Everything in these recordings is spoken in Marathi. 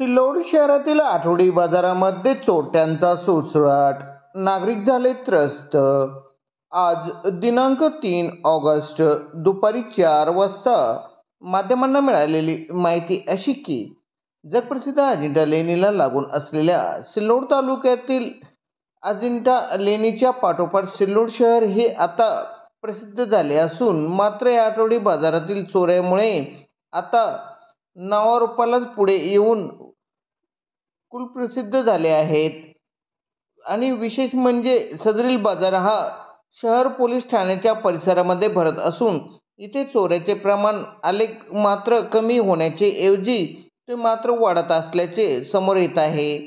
सिल्लोड शहरातील आठवडी बाजारामध्ये चोरट्यांचा सुळसुळाट, नागरिक झाले त्रस्त। आज दिनांक 3 ऑगस्ट दुपारी 4 वाजता माध्यमांना मिळालेली माहिती अशी की जगप्रसिद्ध अजिंठा लेणीला लागून असलेल्या सिल्लोड तालुक्यातील अजिंठा लेणीच्या पाठोपाठ सिल्लोड शहर हे आता प्रसिद्ध झाले असून मात्र या आठवडी बाजारातील चोऱ्यामुळे आता नावारूपालाच पुढे येऊन कुलप्रसिद्ध झाले आहेत। आणि विशेष म्हणजे सदरील बाजार हा शहर पोलीस ठाण्याच्या परिसरामध्ये भरत असून इथे चोऱ्याचे प्रमाण आलेख मात्र कमी होण्याचे ऐवजी ते मात्र वाढत असल्याचे समोर येत आहे।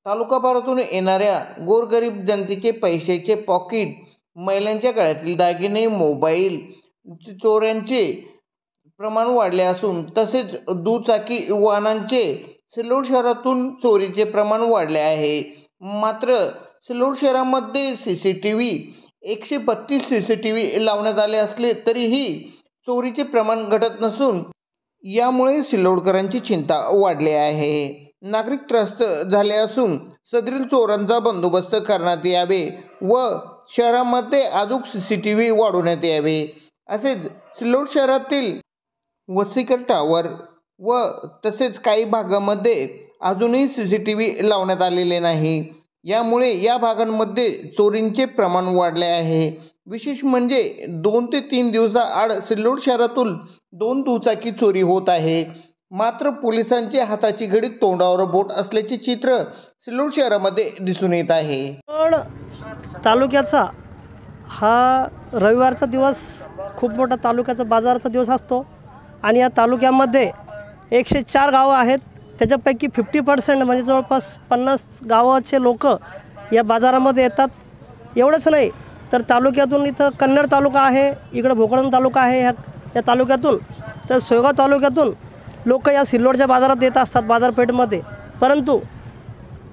तालुकाभरातून येणाऱ्या गोरगरीब जनतेचे पैशाचे पॉकेट, महिलांच्या गळ्यातील दागिने, मोबाईल चोऱ्यांचे प्रमाण वाढले असून तसेच दुचाकी वाहनांचे सिल्लोड शहरातून चोरीचे प्रमाण वाढले आहे। मात्र सिल्लोड शहरामध्ये CCTV 132 CCTV लावण्यात आले असले तरीही चोरीचे प्रमाण घटत नसून यामुळे सिल्लोडकरांची चिंता वाढली आहे। नागरिक त्रस्त झाले असून सदरील चोरांचा बंदोबस्त करण्यात यावे व शहरामध्ये अजून CCTV वाढवण्यात यावे। असेच सिल्लोड शहरातील वसीकर टावर व तसेच काही भागामध्ये अजूनही CCTV लावण्यात आलेले नाही। यामुळे या भागांमध्ये चोरींचे प्रमाण वाढले आहे। विशेष म्हणजे 2 ते 3 दिवसाआड सिल्लोड शहरातून 2 दुचाकी चोरी होत आहे। मात्र पोलिसांचे हाताची घडी तोंडावर बोट असल्याचे चित्र सिल्लोड शहरामध्ये दिसून येत आहे। तालुक्याचा हा रविवारचा दिवस खूप मोठा तालुक्याचा बाजाराचा दिवस असतो आणि या तालुक्यामध्ये 104 गावं आहेत। त्याच्यापैकी 50% म्हणजे जवळपास 50 गावाचे लोक या बाजारामध्ये येतात। एवढंच नाही तर तालुक्यातून इथं कन्नड तालुका आहे, इकडं भोकळण तालुका आहे, या तालुक्यातून तर सोयगाव तालुक्यातून लोक या सिल्लोडच्या बाजारात येत असतात बाजारपेठेमध्ये। परंतु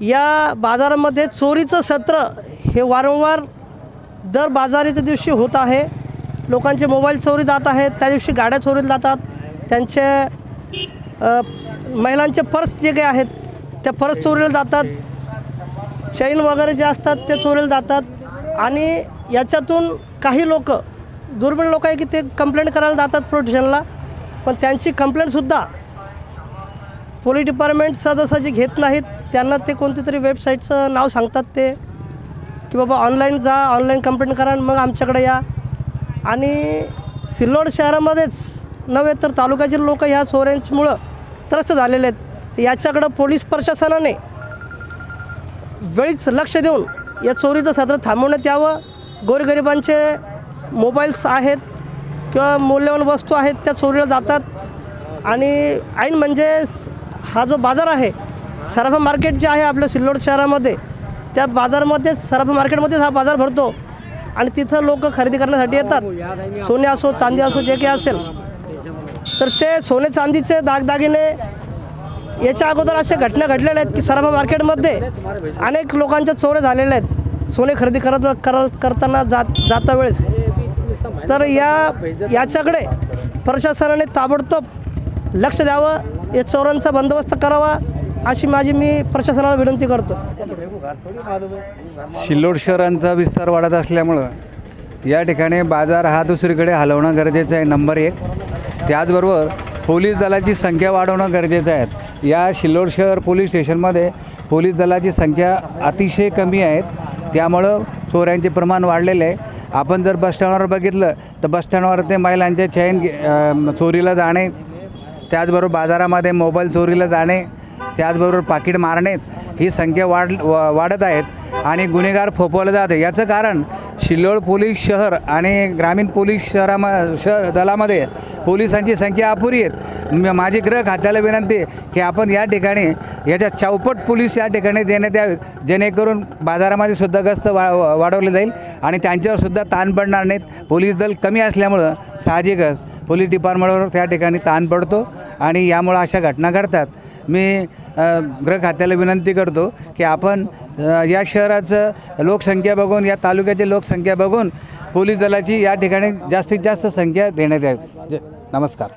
या बाजारामध्ये चोरीचं सत्र हे वारंवार दर बाजारीच्या दिवशी होत आहे। लोकांचे मोबाईल चोरी जात आहेत, त्या दिवशी गाड्या चोरीला जातात, त्यांचे महिलांचे पर्स जे काही आहेत त्या पर्स चोरीला जातात, चैन वगैरे जे असतात ते चोरीला जातात। आणि याच्यातून काही लोक दुर्मिळ लोक आहे की ते कंप्लेंट करायला जातात पोलीस स्टेशनला, पण त्यांची कंप्लेंटसुद्धा पोलीस डिपार्टमेंट सहजासहजी घेत नाहीत। त्यांना ते कोणती तरी वेबसाईटचं नाव सांगतात ते की बाबा ऑनलाईन जा, ऑनलाईन कंप्लेंट करा मग आमच्याकडे या। आणि सिल्लोड शहरामध्येच नव्हे तर तालुक्यातील लोक ह्या चोऱ्यांमुळं त्रस्त झालेले आहेत। याच्याकडं पोलीस प्रशासनाने वेळीच लक्ष देऊन या चोरीचं सत्र थांबवण्यात यावं। गोरगरिबांचे मोबाईल्स आहेत किंवा मौल्यवान वस्तू आहेत त्या चोरीला जातात। आणि ऐन म्हणजे हा जो बाजार आहे सराफा मार्केट जे आहे आपल्या सिल्लोड शहरामध्ये, त्या बाजारामध्ये सराफा मार्केटमध्येच हा बाजार भरतो आणि तिथं लोक खरेदी करण्यासाठी येतात। सोने असो, चांदी असो, जे काही असेल तर ते सोने चांदीचे दागदागिने याच्या अगोदर अशा घटना घडलेल्या आहेत की सराफा मार्केटमध्ये अनेक लोकांच्या चोऱ्या झालेल्या आहेत सोने खरेदी करताना जाता वेळेस। तर याच्याकडे प्रशासनाने ताबडतोब लक्ष द्यावं, या चोरांचा बंदोबस्त करावा अशी मी प्रशासनाला विनंती करतो। सिल्लोड शहरांचा विस्तार वाढत असल्यामुळं या ठिकाणी बाजार हा दुसरीकडे हलवणं गरजेचं आहे, नंबर 1। त्याचबरोबर पोलीस दलाची संख्या वाढवणं गरजेचं आहे। या सिल्लोड शहर पोलीस स्टेशनमध्ये पोलीस दलाची संख्या अतिशय कमी आहेत, त्यामुळं चोऱ्यांचे प्रमाण वाढलेले आहे। आपण जर बसस्टँडवर बघितलं तर बसस्टँडवर ते महिलांचे चैन चोरीला जाणे, त्याचबरोबर बाजारामध्ये मोबाईल चोरीला जाणे, त्याचबरोबर पाकिट मारणे ही संख्या वाढत आहेत आणि गुन्हेगार फोपवलं जातं। याचं कारण सिल्लोड पोलीस शहर आणि ग्रामीण पोलीस शहर दलामध्ये पोलिसांची संख्या अपुरी आहेत। माझी गृह खात्याला विनंती आहे की आपण या ठिकाणी याच्या चौपट पोलीस या ठिकाणी देण्यात यावेत, जेणेकरून बाजारामध्ये सुद्धा गस्त वाढवली जाईल आणि त्यांच्यावरसुद्धा ताण पडणार नाहीत। पोलीस दल कमी असल्यामुळं साहजिकच पोलीस डिपार्टमेंटवर त्या ठिकाणी ताण पडतो आणि यामुळं अशा घटना घडतात। मी गृह खात्याला विनंती करतो की आपण या शहराचं लोकसंख्या बघून, या तालुक्याची लोकसंख्या बघून पोलीस दलाची या ठिकाणी जास्तीत जास्त संख्या देण्यात यावी। नमस्कार।